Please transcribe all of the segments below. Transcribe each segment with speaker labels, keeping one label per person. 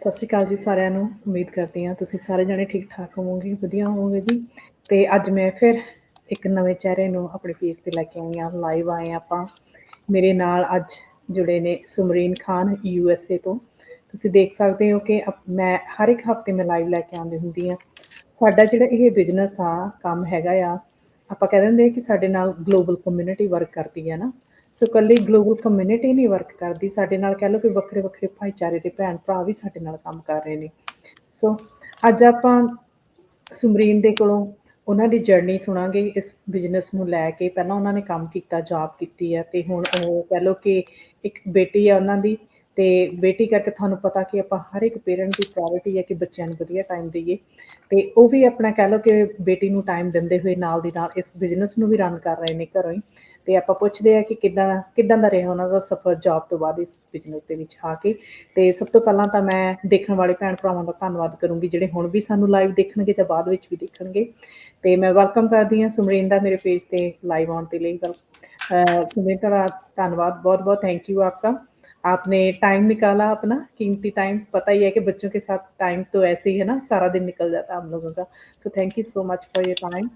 Speaker 1: ਸਤਿ ਸ਼੍ਰੀ ਅਕਾਲ ਜੀ ਸਾਰਿਆਂ ਨੂੰ। ਉਮੀਦ ਕਰਦੀ ਹਾਂ ਤੁਸੀਂ ਸਾਰੇ ਜਣੇ ਠੀਕ-ਠਾਕ ਹੋਵੋਗੇ, ਵਧੀਆ ਹੋਵੋਗੇ ਜੀ। ਤੇ ਅੱਜ ਮੈਂ ਫਿਰ ਇੱਕ ਨਵੇਂ ਚਿਹਰੇ ਨੂੰ ਆਪਣੇ ਪੇਜ ਤੇ ਲੈ ਕੇ ਆਈ ਹਾਂ, ਲਾਈਵ ਆਏ ਆਪਾਂ। ਮੇਰੇ ਨਾਲ ਅੱਜ ਜੁੜੇ ਨੇ ਸਮਰੀਨ ਖਾਨ USA ਤੋਂ। ਤੁਸੀਂ ਦੇਖ ਸਕਦੇ ਹੋ ਕਿ ਮੈਂ ਹਰ ਇੱਕ ਹਫ਼ਤੇ ਮੈਂ ਲਾਈਵ ਲੈ ਕੇ ਆਉਂਦੀ ਹੁੰਦੀ ਹਾਂ। ਸਾਡਾ ਜਿਹੜਾ ਇਹ ਬਿਜ਼ਨਸ ਆ, ਕੰਮ ਹੈਗਾ ਆ, ਆਪਾਂ ਕਹਿ ਦਿੰਦੇ ਕਿ ਸਾਡੇ ਨਾਲ ਗਲੋਬਲ ਕਮਿਊਨਿਟੀ ਵਰਕ ਕਰਦੀ ਹੈ ਨਾ। ਸੋ ਇਕੱਲੀ ਗਲੋਬਲ ਕਮਿਊਨਿਟੀ ਨਹੀਂ ਵਰਕ ਕਰਦੀ, ਸਾਡੇ ਨਾਲ ਕਹਿ ਲਓ ਕਿ ਵੱਖਰੇ ਵੱਖਰੇ ਭਾਈਚਾਰੇ ਦੇ ਭੈਣ ਭਰਾ ਵੀ ਸਾਡੇ ਨਾਲ ਕੰਮ ਕਰ ਰਹੇ ਨੇ। ਸੋ ਅੱਜ ਆਪਾਂ ਸਮਰੀਨ ਦੇ ਕੋਲੋਂ ਉਹਨਾਂ ਦੀ ਜਰਨੀ ਸੁਣਾਂਗੇ ਇਸ ਬਿਜ਼ਨਸ ਨੂੰ ਲੈ ਕੇ। ਪਹਿਲਾਂ ਉਹਨਾਂ ਨੇ ਕੰਮ ਕੀਤਾ, ਜੌਬ ਕੀਤੀ ਹੈ, ਅਤੇ ਹੁਣ ਉਹ ਕਹਿ ਲਓ ਕਿ ਇੱਕ ਬੇਟੀ ਆ ਉਹਨਾਂ ਦੀ। ਅਤੇ ਬੇਟੀ ਕਰਕੇ ਤੁਹਾਨੂੰ ਪਤਾ ਕਿ ਆਪਾਂ ਹਰ ਇੱਕ ਪੇਰੈਂਟ ਦੀ ਪ੍ਰਾਇਓਰਟੀ ਹੈ ਕਿ ਬੱਚਿਆਂ ਨੂੰ ਵਧੀਆ ਟਾਈਮ ਦੇਈਏ। ਅਤੇ ਉਹ ਵੀ ਆਪਣਾ ਕਹਿ ਲਓ ਕਿ ਬੇਟੀ ਨੂੰ ਟਾਈਮ ਦਿੰਦੇ ਹੋਏ ਨਾਲ ਦੀ ਨਾਲ ਇਸ ਬਿਜ਼ਨਸ ਨੂੰ ਵੀ ਰਨ ਕਰ ਰਹੇ ਨੇ ਘਰੋਂ ਹੀ। ਅਤੇ ਆਪਾਂ ਪੁੱਛਦੇ ਹਾਂ ਕਿ ਕਿੱਦਾਂ ਦਾ ਰਿਹਾ ਉਹਨਾਂ ਦਾ ਸਫ਼ਰ ਜੌਬ ਤੋਂ ਬਾਅਦ ਇਸ ਬਿਜ਼ਨਸ ਦੇ ਵਿੱਚ ਆ ਕੇ। ਅਤੇ ਸਭ ਤੋਂ ਪਹਿਲਾਂ ਤਾਂ ਮੈਂ ਦੇਖਣ ਵਾਲੇ ਭੈਣ ਭਰਾਵਾਂ ਦਾ ਧੰਨਵਾਦ ਕਰੂੰਗੀ ਜਿਹੜੇ ਹੁਣ ਵੀ ਸਾਨੂੰ ਲਾਈਵ ਦੇਖਣਗੇ ਜਾਂ ਬਾਅਦ ਵਿੱਚ ਵੀ ਦੇਖਣਗੇ। ਅਤੇ ਮੈਂ ਵੈਲਕਮ ਕਰਦੀ ਹਾਂ ਸਮਰੀਨ ਦਾ ਮੇਰੇ पेज पे लाइव आने के लिए। समरीन का धन्यवाद, बहुत बहुत थैंक यू आपका। आपने टाइम निकाला अपना कीमती टाइम। पता ही है कि बच्चों के साथ टाइम तो ऐसे ही है ना, सारा दिन निकल जाता है हम लोगों का। So thank you so much for your time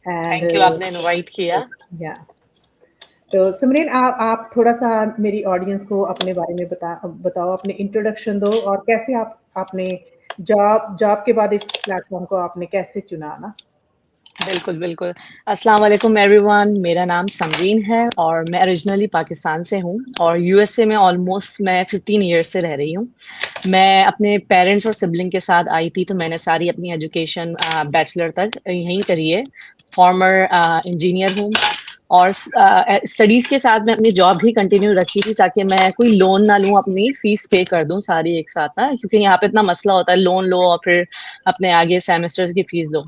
Speaker 1: and
Speaker 2: thank you, आपने इनवाइट किया।
Speaker 1: या तो समरीन आप थोड़ा सा मेरी ऑडियंस को अपने बारे में बताओ, अपने इंट्रोडक्शन दो और कैसे आपने जॉब के बाद इस प्लेटफॉर्म को आपने कैसे चुना ना।
Speaker 2: बिल्कुल, बिल्कुल। अस्सलाम वालेकुम एवरीवन, मेरा नाम समरीन है और मैं ओरिजिनली पाकिस्तान से हूँ और यूएसए में ऑलमोस्ट मैं 15 ईयर्स से रह रही हूँ। मैं अपने पेरेंट्स और सिबलिंग के साथ आई थी, तो मैंने सारी अपनी एजुकेशन बैचलर तक यहीं करी है। फॉर्मर इंजीनियर हूँ और स्टडीज़ के साथ मैं अपनी जॉब भी कंटिन्यू रखी थी ताकि मैं कोई लोन ना लूँ, अपनी फ़ीस पे कर दूँ सारी एक साथ ना, क्योंकि यहाँ पे इतना मसला होता है, लोन लो और फिर अपने आगे सेमेस्टर्स की फ़ीस दो।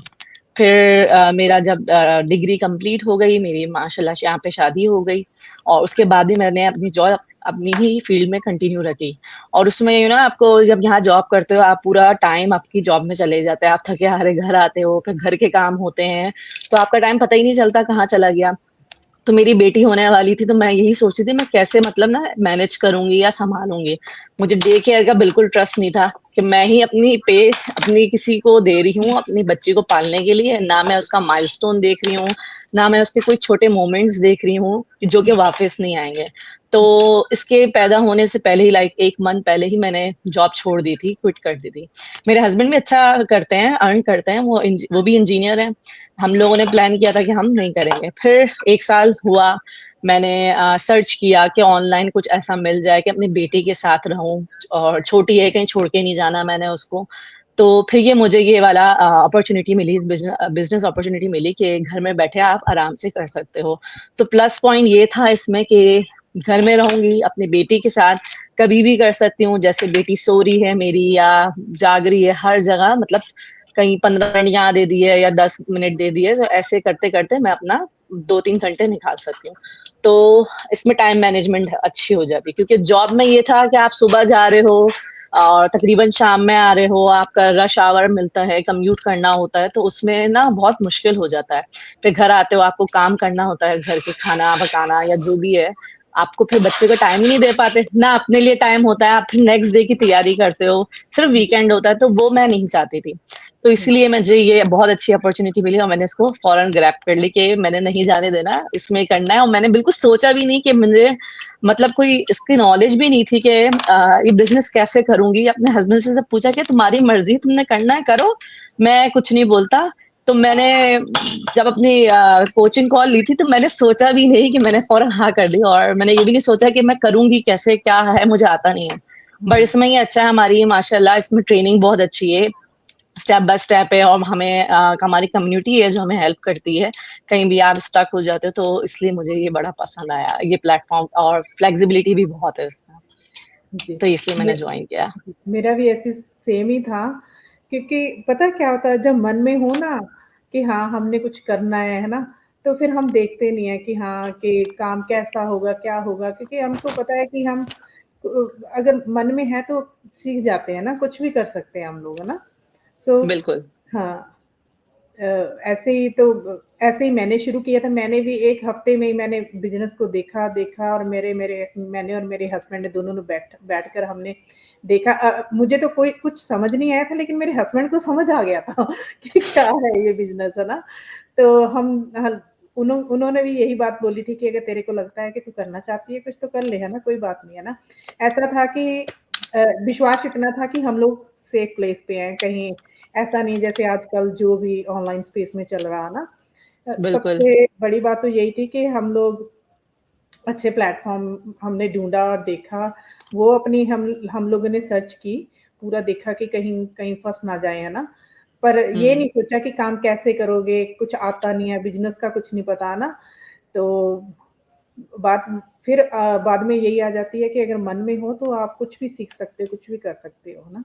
Speaker 2: फिर मेरा जब डिग्री कंप्लीट हो गई, मेरी माशाल्लाह से यहाँ पे शादी हो गई और उसके बाद ही मैंने अपनी जॉब अपनी ही फील्ड में कंटिन्यू रखी। और उसमें आपको जब यहाँ जॉब करते हो, आप पूरा टाइम आपकी जॉब में चले जाता है, आप थके हारे घर आते हो, फिर घर के काम होते हैं, तो आपका टाइम पता ही नहीं चलता कहाँ चला गया। तो मेरी बेटी होने वाली थी, तो मैं यही सोची थी मैं कैसे मतलब ना मैनेज करूँगी या सँभालूँगी। मुझे डे केयर का बिल्कुल ट्रस्ट नहीं था कि मैं ही अपनी किसी को दे रही हूँ अपनी बच्ची को पालने के लिए, ना मैं उसका माइलस्टोन देख रही हूँ, ना मैं उसके कोई छोटे मोमेंट्स देख रही हूँ जो कि वापस नहीं आएँगे। तो इसके पैदा होने से पहले ही लाइक 1 मंथ पहले ही मैंने जॉब छोड़ दी थी, क्विट कर दी थी। मेरे हस्बैंड भी अच्छा करते हैं, अर्न करते हैं, वो भी इंजीनियर हैं। हम लोगों ने प्लान किया था कि हम नहीं करेंगे। फिर 1 साल हुआ, मैंने सर्च किया कि ऑनलाइन कुछ ऐसा मिल जाए कि अपनी बेटी के साथ रहूँ और छोटी है, कहीं छोड़ के नहीं जाना मैंने उसको। तो फिर मुझे ये वाला अपॉर्च्युनिटी मिली, इस बिज़नेस अपॉर्च्युनिटी मिली कि घर में बैठे आप आराम से कर सकते हो। तो प्लस पॉइंट ये था इसमें कि घर में रहूँगी, अपनी बेटी के साथ कभी भी कर सकती हूँ, जैसे बेटी सो रही है मेरी या जाग रही है, हर जगह मतलब कहीं 15 मिनट यहाँ दे दिए या 10 मिनट दे दिए, तो ऐसे करते-करते मैं अपना 2-3 घंटे निकाल सकती हूँ। तो इसमें टाइम मैनेजमेंट अच्छी हो जाती है, क्योंकि जॉब में ये था कि आप सुबह जा रहे हो और तकरीबन शाम में आ रहे हो, आपका रश आवर मिलता है, कम्यूट करना होता है, तो उसमें ना बहुत मुश्किल हो जाता है। फिर घर आते हो, आपको काम करना होता है, घर के खाना पकाना या जो भी है, आपको फिर बच्चे को टाइम ही नहीं दे पाते, ना अपने लिए टाइम होता है, आप फिर नेक्स्ट डे की तैयारी करते हो, सिर्फ वीकेंड होता है, तो वो मैं नहीं चाहती थी। तो इसलिए मुझे ये बहुत अच्छी अपॉर्च्युनिटी मिली और मैंने इसको फौरन ग्रैब कर ली कि मैंने नहीं जाने देना, इसमें करना है। और मैंने बिल्कुल सोचा भी नहीं कि मुझे मतलब कोई इसकी नॉलेज भी नहीं थी कि ये बिज़नेस कैसे करूँगी। अपने हस्बैंड से जब पूछा कि तुम्हारी मर्ज़ी, तुमने करना है करो, मैं कुछ नहीं बोलता। तो मैंने जब अपनी कोचिंग कॉल ली थी, तो मैंने सोचा भी नहीं कि मैंने फ़ौरन हाँ कर दी और मैंने ये भी नहीं सोचा कि मैं करूँगी कैसे, क्या है, मुझे आता नहीं है। बट इसमें ये अच्छा है, हमारी माशाल्लाह इसमें ट्रेनिंग बहुत अच्छी है, स्टेप बाय स्टेप है और हमें हमारी कम्युनिटी है जो हमें हेल्प करती है, कहीं भी आप स्टक हो जाते हो, तो इसलिए मुझे ये बड़ा पसंद आया, ये प्लेटफ़ॉर्म, और फ्लेक्सिबिलिटी भी बहुत है इसमें,
Speaker 1: जी।
Speaker 2: तो इसलिए मैंने जॉइन किया।
Speaker 1: मेरा भी ऐसी सेम ही था, क्योंकि पता क्या होता है जब मन में हो ना कि हाँ हमने कुछ करना है ना, तो फिर हम देखते नहीं है कि हाँ कि काम कैसा होगा, क्या होगा, क्योंकि हमको पता है कि हम अगर मन में है तो सीख जाते हैं ना, कुछ भी कर सकते हैं हम लोग, है ना। सो
Speaker 2: बिल्कुल।
Speaker 1: हाँ, ऐसे ही तो ऐसे ही मैंने शुरू किया था। मैंने भी 1 हफ्ते में ही मैंने बिज़नेस को देखा और मैंने और मेरे हस्बैंड ने दोनों ने बैठकर हमने देखा मुझे तो कोई कुछ समझ नहीं आया था, लेकिन मेरे हस्बैंड को समझ आ गया था कि क्या है ये बिज़नेस, है ना? तो हम हल उन्होंने भी यही बात बोली थी कि अगर तेरे को लगता है कि तू करना चाहती है कुछ तो कर ले, है ना? कोई बात नहीं, है ना? ऐसा था कि विश्वास इतना था कि हम लोग सेफ प्लेस पे हैं, कहीं ऐसा नहीं जैसे आजकल जो भी ऑनलाइन स्पेस में चल रहा है ना।
Speaker 2: बिल्कुल।
Speaker 1: सबसे बड़ी बात तो यही थी कि हम लोग अच्छे प्लेटफ़ॉर्म हमने ढूँढा और देखा, वो अपनी हम लोगों ने सर्च की, पूरा देखा कि कहीं कहीं फँस ना जाए, है ना? पर ये
Speaker 2: हुँ।
Speaker 1: नहीं सोचा कि काम कैसे करोगे, कुछ आता नहीं है, बिज़नेस का कुछ नहीं पता, है ना? तो बात फिर बाद में यही आ जाती है कि अगर मन में हो तो आप कुछ भी सीख सकते हो, कुछ भी कर सकते हो, है ना?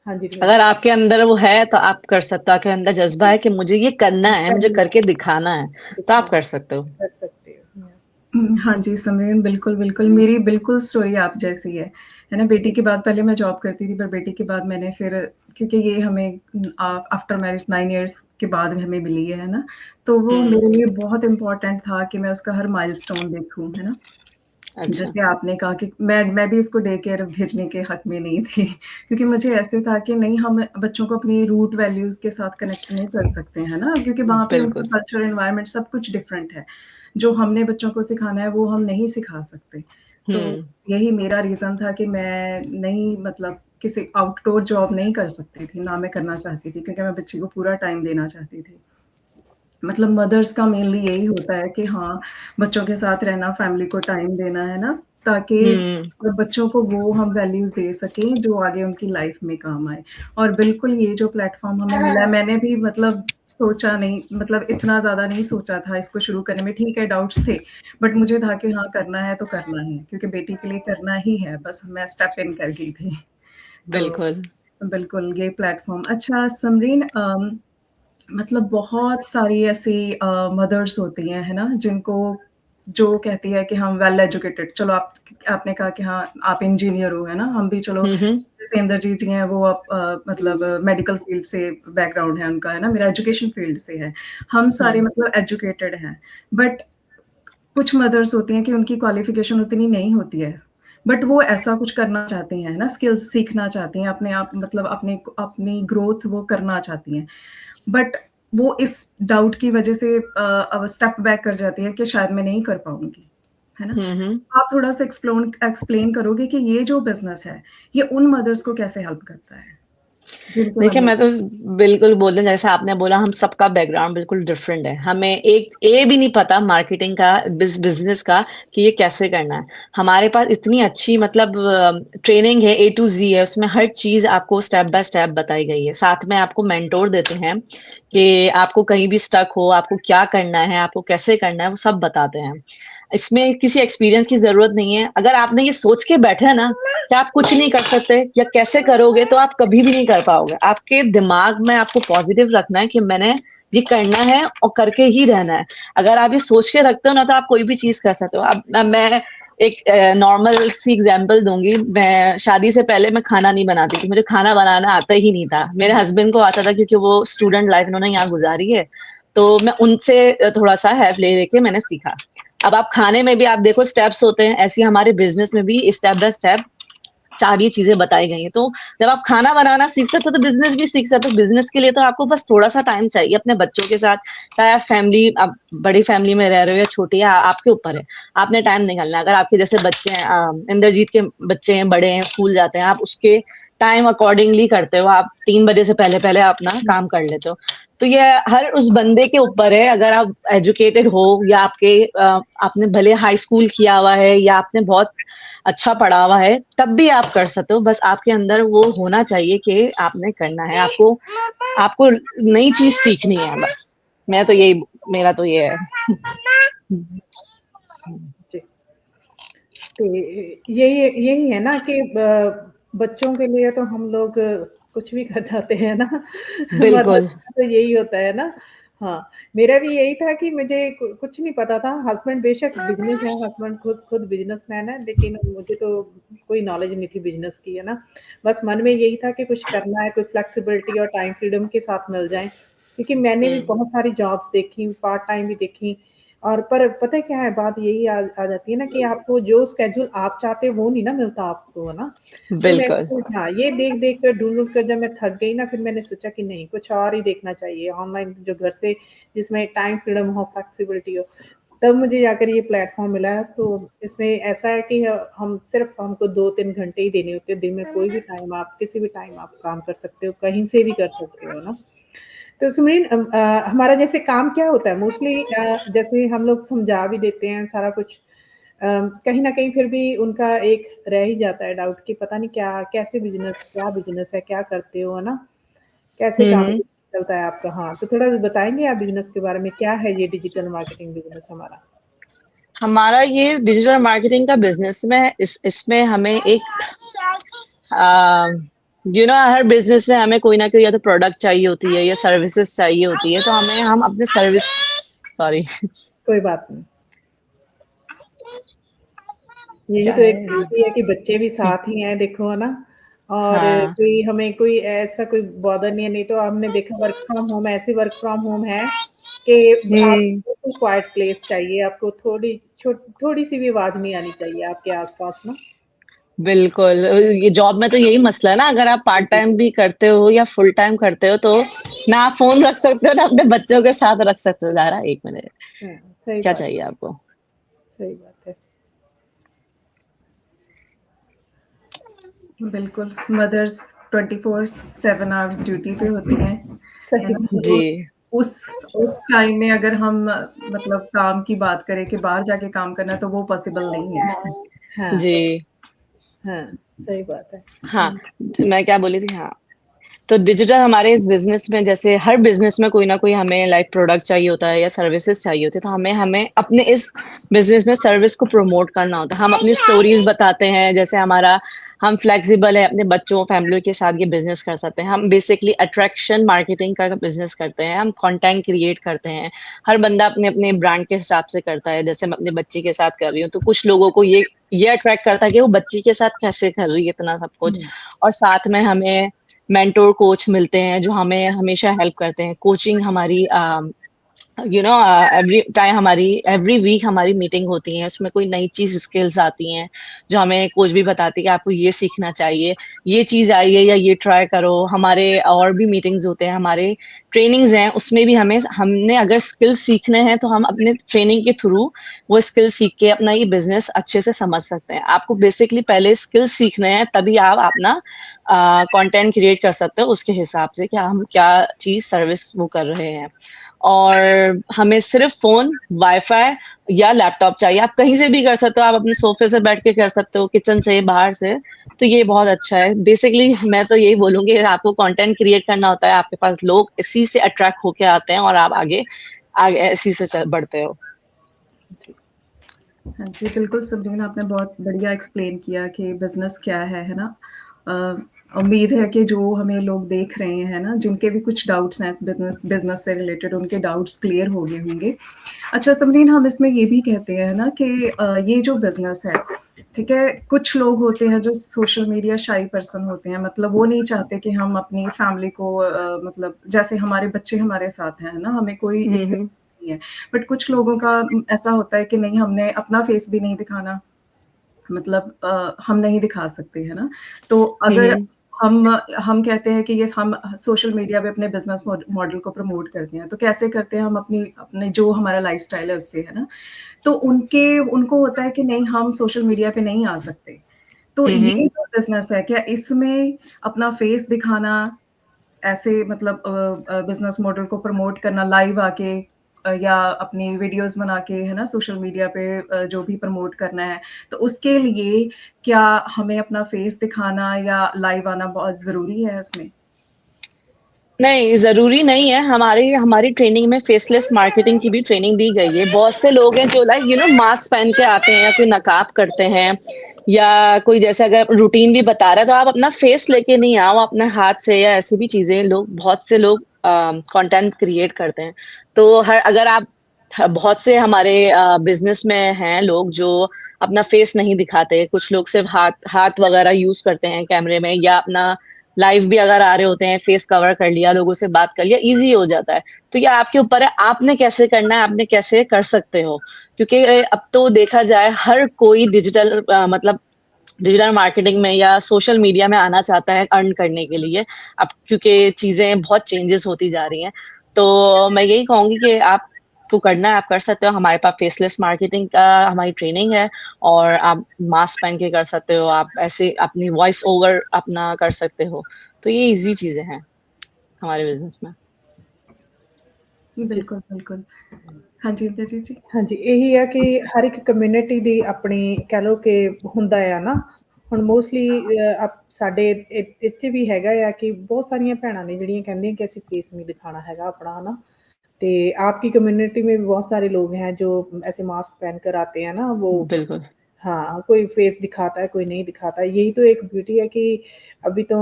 Speaker 1: हाँ जी, रिया।
Speaker 2: अगर आपके अंदर वो है तो आप कर सकते हो, आपके अंदर जज़्बा है कि मुझे ये करना है, मुझे
Speaker 1: करना
Speaker 2: करके दिखाना है, तो आप
Speaker 1: दिखाना
Speaker 2: कर सकते हो।
Speaker 1: कर सकते हो।
Speaker 3: हाँ जी, सिमरन बिल्कुल, बिल्कुल, मेरी बिल्कुल स्टोरी आप जैसी है ना? बेटी के बाद पहले मैं जॉब करती थी, पर बेटी के बाद मैंने फिर क्योंकि ये हमें आफ्टर मैरिज 9 इयर्स के बाद हमें मिली है ना? तो वो
Speaker 2: हुँ।
Speaker 3: मेरे लिए बहुत इम्पोर्टेंट था कि मैं उसका हर माइलस्टोन देखूँ, है ना?
Speaker 2: अच्छा।
Speaker 3: जैसे आपने कहा कि मैं भी इसको डे केयर भेजने के हक में नहीं थी क्योंकि मुझे ऐसे था कि नहीं हम बच्चों को अपनी रूट वैल्यूज़ के साथ कनेक्ट नहीं कर सकते हैं ना, क्योंकि वहाँ पे उनका
Speaker 2: बिल्कुल।
Speaker 3: कल्चर एनवायरनमेंट सब कुछ डिफरेंट है। जो हमने बच्चों को सिखाना है वो हम नहीं सिखा सकते। तो
Speaker 2: हुँ।
Speaker 3: यही मेरा रीज़न था कि मैं नहीं मतलब किसी आउटडोर जॉब नहीं कर सकती थी, ना मैं करना चाहती थी क्योंकि मैं बच्ची को पूरा टाइम देना चाहती थी। मतलब मदर्स का मेनली यही होता है कि हाँ, बच्चों के साथ रहना, फैमिली को टाइम देना, है ना? ताकि
Speaker 2: हुँ।
Speaker 3: बच्चों को वो हम वैल्यूज़ दे सकें जो आगे उनकी लाइफ में काम आए। और बिल्कुल ये जो प्लेटफ़ॉर्म हमें मिला है, मैंने भी मतलब सोचा नहीं मतलब इतना ज़्यादा नहीं सोचा था इसको शुरू करने में, ठीक है डाउट्स थे, बट मुझे था कि हाँ, करना है तो करना है, क्योंकि बेटी के लिए करना ही है, बस मैं स्टेप इन कर गई थी। तो
Speaker 2: बिल्कुल।
Speaker 3: बिल्कुल, ये प्लेटफ़ॉर्म अच्छा समरीन मतलब बहुत सारी ऐसी मदर्स होती हैं, है ना? जिनको जो कहती है कि हम वेल एजुकेटेड चलो आपने कहा कि हाँ, आप इंजीनियर हो, है ना? हम भी चलो
Speaker 2: हुँ, हुँ।
Speaker 3: जैसे इंद्रजीत जी हैं वो मतलब मेडिकल फील्ड से बैकग्राउंड है उनका, है ना? मेरा एजुकेशन फील्ड से है। हम सारे
Speaker 2: हुँ।
Speaker 3: मतलब एजुकेटेड हैं, बट कुछ मदर्स होती हैं कि उनकी क्वालिफ़िकेशन उतनी नहीं होती है, बट वो ऐसा कुछ करना चाहती हैं, है ना? स्किल्स सीखना चाहती हैं, अपने आप मतलब अपनी ग्रोथ वो करना चाहती हैं। बट वो इस डाउट की वजह से अब स्टेप बैक कर जाती है कि शायद मैं नहीं कर पाऊँगी, है ना?
Speaker 2: हुँ, हुँ।
Speaker 3: आप थोड़ा-सा एक्सप्लेन करोगे कि ये जो बिज़नेस है, ये उन मदर्स को कैसे हेल्प करता है? जिनको
Speaker 2: देखिए,
Speaker 3: हम
Speaker 2: मैं तो बिल्कुल बोल दूँ जैसे आपने बोला हम सबका बैकग्राउंड बिल्कुल डिफरेंट है। हमें एक भी नहीं पता मार्केटिंग का, बिज़नेस का कि ये कैसे करना है। हमारे पास इतनी अच्छी मतलब ट्रेनिंग है ए टू ज़ी है, उसमें हर चीज़ आपको स्टेप बाय स्टेप बताई गई है। साथ में आपको मेंटर देते हैं कि आपको कहीं भी स्टक हो, आपको क्या करना है, आपको कैसे करना है, वो सब बताते हैं। इसमें किसी एक्सपीरियंस की ज़रूरत नहीं है। अगर आपने ये सोच के बैठे हैं ना कि आप कुछ नहीं कर सकते या कैसे करोगे, तो आप कभी भी नहीं कर पाओगे। आपके दिमाग में आपको पॉज़िटिव रखना है कि मैंने ये करना है और करके ही रहना है। अगर आप ये सोच के रखते हो ना, तो आप कोई भी चीज़ कर सकते हो। अब मैं एक नॉर्मल सी एग्ज़ाम्पल दूँगी। मैं शादी से पहले मैं खाना नहीं बनाती थी। मुझे खाना बनाना आता ही नहीं था। मेरे हस्बैंड को आता था क्योंकि वो स्टूडेंट लाइफ़ उन्होंने यहाँ गुज़ारी है। तो मैं उनसे थोड़ा-सा हेल्प ले लेके मैंने सीखा। अब आप खाने में भी आप देखो स्टेप्स होते हैं, ऐसे ही हमारे बिज़नेस में भी स्टेप बाय स्टेप 4 ये चीज़ें बताई गई हैं। तो जब आप खाना बनाना सीख सकते हो, तो बिज़नेस भी सीख सकते हो। बिज़नेस के लिए तो आपको बस थोड़ा-सा टाइम चाहिए अपने बच्चों के साथ, चाहे आप बड़ी फैमिली में रह रहे हो या छोटी है, आपके ऊपर है। आपने टाइम निकालना है। अगर आपके जैसे बच्चे हैं इंद्रजीत के बच्चे हैं, बड़े हैं, स्कूल जाते हैं, आप उसके टाइम अकॉर्डिंगली करते हो। आप 3 बजे से पहले-पहले अपना काम कर लेते हो। तो ये हर उस बंदे के ऊपर है, अगर आप एजुकेटेड हो या आपने भले हाई स्कूल किया हुआ है या आपने बहुत अच्छा पढ़ा हुआ है, तब भी आप कर सकते हो। बस आपके अंदर वो होना चाहिए कि आपने करना है। आपको आपको नई चीज़ सीखनी है बस। मैं तो यही मेरा तो ये है।
Speaker 1: जी। तो यही यही है ना कि बच्चों के लिए तो हम लोग कुछ भी कर जाते हैं ना। मतलब
Speaker 2: बिल्कुल।
Speaker 1: तो यही होता है ना। हाँ, मेरा भी यही था कि मुझे कुछ नहीं पता था। हस्बैंड बेशक बिजनेस है, हस्बैंड खुद खुद बिजनेसमैन है, लेकिन मुझे तो कोई नॉलेज नहीं थी बिजनेस की, है ना। बस मन में यही था कि कुछ करना है, कोई फ्लेक्सिबिलिटी और टाइम फ्रीडम के साथ मिल जाए, क्योंकि मैंने भी
Speaker 2: हुँ।
Speaker 1: बहुत सारी जॉब्स देखी, पार्ट टाइम भी देखी, और पर पता है क्या है, बात यही आ जाती है ना कि आपको जो स्केड्यूल आप चाहते हो वो नहीं ना मिलता आपको, है ना? तो मैं
Speaker 2: बिल्कुल।
Speaker 1: हाँ, ये देख कर ढूंढ कर जब मैं थक गई ना, फिर मैंने सोचा कि नहीं, कुछ और ही देखना चाहिए ऑनलाइन, जो घर से, जिसमें टाइम फ्रीडम हो, फ्लेक्सिबिलिटी हो। तब मुझे जाकर ये प्लेटफॉर्म मिला। तो इसमें ऐसा है कि हम सिर्फ, हमको 2-3 घंटे ही देने होते हैं दिन में। कोई भी टाइम आप, किसी भी टाइम आप काम कर सकते हो, कहीं से भी कर सकते हो ना। तो सुमीन, हमारा जैसे काम क्या होता है मोस्टली, जैसे हम लोग समझा भी देते हैं सारा कुछ, कहीं न कहीं फिर भी उनका एक रह ही जाता है डाउट कि पता नहीं क्या, कैसे बिज़नेस, क्या बिज़नेस है, क्या करते हो, है ना? कैसे काम
Speaker 2: हम्म।
Speaker 1: चलता है आपका? हाँ, तो थोड़ा बताएँगे आप बिज़नेस के बारे में, क्या है ये डिजिटल मार्केटिंग बिज़नेस हमारा?
Speaker 2: हमारा ये डिजिटल मार्केटिंग का बिजनेस में इसमें हमें एक हर बिजनेस में हमें कोई ना कोई या तो प्रोडक्ट चाहिए होती है या सर्विसेज चाहिए होती है, तो हम अपने सर्विस, सॉरी,
Speaker 1: कोई बात नहीं। यही
Speaker 2: क्या
Speaker 1: तो एक
Speaker 2: है,
Speaker 1: खूबी है कि बच्चे भी साथ ही हैं, देखो, है ना? और
Speaker 2: हाँ।
Speaker 1: कोई हमें कोई ऐसा कोई बॉदर नहीं है, नहीं तो हमने देखा वर्क फ्रॉम होम, ऐसी वर्क फ्रॉम होम है कि
Speaker 2: हम्म।
Speaker 1: आपको बिल्कुल क्वाइट प्लेस चाहिए, आपको थोड़ी-सी भी आवाज़ नहीं आनी चाहिए आपके आस-पास ना।
Speaker 2: बिल्कुल, ये जॉब में तो यही मसला है ना, अगर आप पार्ट
Speaker 1: जी,
Speaker 2: टाइम भी करते हो या फुल टाइम करते हो, तो ना आप फोन रख सकते हो ना अपने बच्चों के साथ रख सकते हो। ज़ारा एक मिनट,
Speaker 1: हाँ, सही
Speaker 2: क्या
Speaker 1: बात,
Speaker 2: चाहिए आपको?
Speaker 1: सही बात है।
Speaker 3: बिल्कुल, मदर्स 24/7 आवर्स ड्यूटी पे होती हैं, है
Speaker 1: सही
Speaker 3: ना?
Speaker 1: बात,
Speaker 2: जी।
Speaker 3: तो उस उस टाइम में अगर हम मतलब काम की बात करें कि बाहर जाके काम करना, तो वो पॉसिबल नहीं है।
Speaker 1: हाँ,
Speaker 2: जी।
Speaker 1: हाँ, सही बात है।
Speaker 2: हाँ, मैं क्या बोली थी? हाँ, तो डिजिटल हमारे इस बिजनेस में, जैसे हर बिजनेस में कोई ना कोई हमें लाइक प्रोडक्ट चाहिए होता है या सर्विसेज चाहिए होती है, तो हमें हमें अपने इस बिजनेस में सर्विस को प्रमोट करना होता है। हम अपनी स्टोरीज बताते हैं, जैसे हमारा, हम फ्लेक्सिबल है, अपने बच्चों फैमिली के साथ ये बिजनेस कर सकते हैं। हम बेसिकली अट्रैक्शन मार्केटिंग का बिजनेस करते हैं, हम कंटेंट क्रिएट करते हैं। हर बंदा अपने अपने ब्रांड के हिसाब से करता है, जैसे मैं अपने बच्ची के साथ कर रही हूँ, तो कुछ लोगों को ये अट्रैक्ट करता है कि वो बच्ची के साथ कैसे कर रही है इतना सब कुछ।
Speaker 1: हुँ,
Speaker 2: और साथ में हमें मेंटोर कोच मिलते हैं जो हमें हमेशा हेल्प करते हैं। कोचिंग हमारी एवरी टाइम, हमारी एवरी वीक हमारी मीटिंग होती है, उसमें कोई नई चीज स्किल्स आती हैं जो हमें कोच भी बताती है कि आपको ये सीखना चाहिए, ये चीज आई है या ये ट्राई करो। हमारे और भी मीटिंग्स होते हैं, हमारे ट्रेनिंग्स हैं, उसमें भी हमने अगर स्किल्स सीखने हैं तो हम अपने ट्रेनिंग के थ्रू वो स्किल सीख के अपना ये बिजनेस अच्छे से समझ सकते हैं। आपको बेसिकली पहले स्किल्स सीखने हैं, तभी आप अपना कंटेंट क्रिएट कर सकते हो उसके हिसाब से कि हम क्या चीज सर्विस वो कर रहे हैं। और हमें सिर्फ फोन, वाईफाई या लैपटॉप चाहिए। आप कहीं से भी कर सकते हो, आप अपने सोफे से बैठ के कर सकते हो, किचन से, बाहर से। तो ये बहुत अच्छा है। बेसिकली मैं तो यही बोलूंगी, आपको कंटेंट क्रिएट करना होता है, आपके पास लोग इसी से अट्रैक्ट होके आते हैं और आप आगे आगे इसी से बढ़ते हो।
Speaker 1: जी।
Speaker 3: हाँ जी, बिल्कुल समरीन, आपने बहुत बढ़िया एक्सप्लेन किया कि बिज़नेस क्या है ना? उम्मीद है कि जो हमें लोग देख रहे हैं ना, जिनके भी कुछ डाउट्स हैं इस बिज़नेस से रिलेटेड, उनके डाउट्स क्लियर हो गए होंगे। अच्छा समरीन, हम इसमें ये भी कहते हैं ना कि ये जो बिज़नेस है, ठीक है, कुछ लोग होते हैं जो सोशल मीडिया शाई पर्सन होते हैं, मतलब वो नहीं चाहते कि हम अपनी फैमिली को मतलब जैसे हमारे बच्चे हमारे साथ हैं ना, हमें कोई इससे
Speaker 2: हम्म।
Speaker 3: नहीं है। बट कुछ लोगों का ऐसा होता है कि नहीं, हमने अपना फेस भी नहीं दिखाना, मतलब हम नहीं दिखा सकते, है ना? तो अगर
Speaker 2: हम्म।
Speaker 3: हम हम कहते हैं कि ये हम सोशल मीडिया पे अपने बिज़नेस मॉडल को प्रमोट करते हैं, तो कैसे करते हैं हम अपने जो हमारा लाइफ़स्टाइल है उससे, है ना? तो उनको होता है कि नहीं, हम सोशल मीडिया पे नहीं आ सकते। तो
Speaker 2: हम्म।
Speaker 3: ये जो बिज़नेस है, क्या इसमें अपना फेस दिखाना, ऐसे मतलब बिज़नेस मॉडल को प्रमोट करना लाइव आके, या अपनी वीडियोज़ बना के, है ना, सोशल मीडिया पे जो भी प्रमोट करना है, तो उसके लिए क्या हमें अपना फेस दिखाना या लाइव आना बहुत ज़रूरी है उसमें?
Speaker 2: नहीं, ज़रूरी नहीं है। हमारी हमारी ट्रेनिंग में फेसलेस मार्केटिंग की भी ट्रेनिंग दी गई है। बहुत से लोग हैं जो लाइक मास्क पहन के आते हैं, या कोई नकाब करते हैं, या कोई जैसे अगर रूटीन भी बता रहा है, तो आप अपना फेस लेके नहीं आओ, अपने हाथ से या ऐसी भी चीज़ें, बहुत से लोग कंटेंट क्रिएट करते हैं। तो अगर आप, बहुत से हमारे बिज़नेस में हैं लोग जो अपना फेस नहीं दिखाते। कुछ लोग सिर्फ हाथ हाथ वगैरह यूज़ करते हैं कैमरे में, या अपना लाइव भी अगर आ रहे होते हैं, फेस कवर कर लिया, लोगों से बात कर लिया, ईज़ी हो जाता है। तो ये आपके ऊपर है, आपने कैसे करना है, आपने कैसे कर सकते हो। क्योंकि अब तो देखा जाए हर कोई मतलब डिजिटल मार्केटिंग में या सोशल मीडिया में आना चाहता है अर्न करने के लिए। अब क्योंकि चीज़ें बहुत चेंजेस होती जा रही हैं। तो मैं यही कहूँगी कि आपको करना है, आप कर सकते हो। हमारे पास फेसलेस मार्केटिंग का हमारी ट्रेनिंग है और आप मास्क पहन के कर सकते हो, आप ऐसे अपनी वॉइस ओवर अपना कर सकते हो। तो ये ईज़ी चीज़ें हैं हमारे बिज़नेस में।
Speaker 1: जी।
Speaker 3: बिल्कुल, बिल्कुल। हाँ जी, तेजी जी।
Speaker 1: ਹਾਂਜੀ ਇਹੀ ਹੈ ਕਿ ਹਰ ਇੱਕ ਕਮਿਊਨਿਟੀ ਦੀ ਆਪਣੀ ਕਹਿ ਲਓ ਕਿ ਹੁੰਦਾ ਆ ਨਾ ਹੁਣ ਮੋਸਟਲੀ ਸਾਡੇ ਇੱਥੇ ਵੀ ਹੈਗਾ ਆ ਕਿ ਬਹੁਤ ਸਾਰੀਆਂ ਭੈਣਾਂ ਨੇ ਜਿਹੜੀਆਂ ਕਹਿੰਦੀਆਂ ਕਿ ਅਸੀਂ ਫੇਸ ਨਹੀਂ ਦਿਖਾਣਾ ਹੈਗਾ अपना है ना। तो आपकी कम्युनिटी में भी बहुत सारे लोग हैं जो ऐसे मास्क पहन कर आते हैं ना वो।
Speaker 2: बिल्कुल।
Speaker 1: हाँ, कोई फेस दिखाता है, कोई नहीं दिखाता। यही तो एक ब्यूटी है कि अभी तो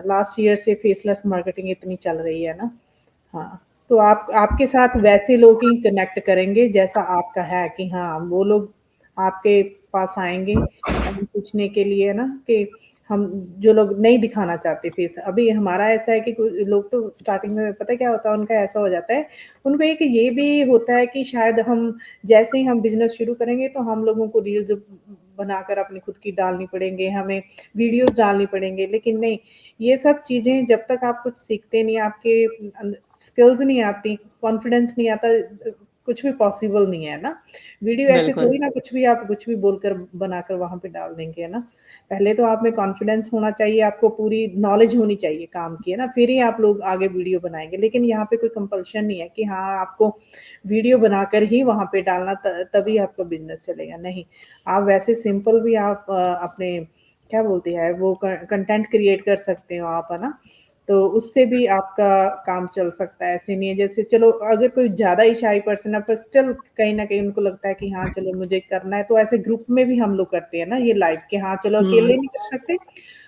Speaker 1: लास्ट ईयर से फेसलेस मार्केटिंग इतनी चल रही है ना। हाँ, तो आप आपके साथ वैसे लोग ही कनेक्ट करेंगे जैसा आपका है कि हाँ, वो लोग आपके पास आएँगे पूछने के लिए ना कि हम जो लोग नहीं दिखाना चाहते फेस। अभी हमारा ऐसा है कि कुछ लोग तो स्टार्टिंग में पता है क्या होता है उनका ऐसा हो जाता है, उनको एक ये भी होता है कि शायद हम जैसे ही हम बिज़नेस शुरू करेंगे तो हम लोगों को रील्स बनाकर अपनी खुद की डालनी पड़ेंगे, हमें वीडियोज़ डालनी पड़ेंगे। लेकिन नहीं, ये सब चीज़ें जब तक आप कुछ सीखते नहीं, आपके स्किल्स नहीं आती, कॉन्फिडेंस नहीं आता, कुछ भी पॉसिबल नहीं है ना। वीडियो ऐसे
Speaker 2: बिल्कुल।
Speaker 1: थोड़ी ना कुछ भी आप कुछ भी बोलकर बनाकर वहाँ पे डाल देंगे, है ना। पहले तो आप में कॉन्फिडेंस होना चाहिए, आपको पूरी नॉलेज होनी चाहिए काम की, है ना, फिर ही आप लोग आगे वीडियो बनाएँगे। लेकिन यहाँ पे कोई कंपल्शन नहीं है कि हाँ, आपको वीडियो बनाकर ही वहाँ पे डालना तभी आपका बिज़नेस चलेगा, नहीं। आप वैसे सिंपल भी आप अपने क्या बोलते हैं वो कंटेंट क्रिएट कर सकते हो आप, है ना। तो उससे भी आपका काम चल सकता है। ऐसे नहीं है जैसे चलो अगर कोई ज़्यादा ही शाई पर्सन है पर स्टिल कहीं न कहीं उनको लगता है कि हाँ, चलो मुझे करना है, तो ऐसे ग्रुप में भी हम लोग करते हैं ना ये लाइव कि हाँ, चलो
Speaker 2: हुँ।
Speaker 1: अकेले नहीं कर सकते,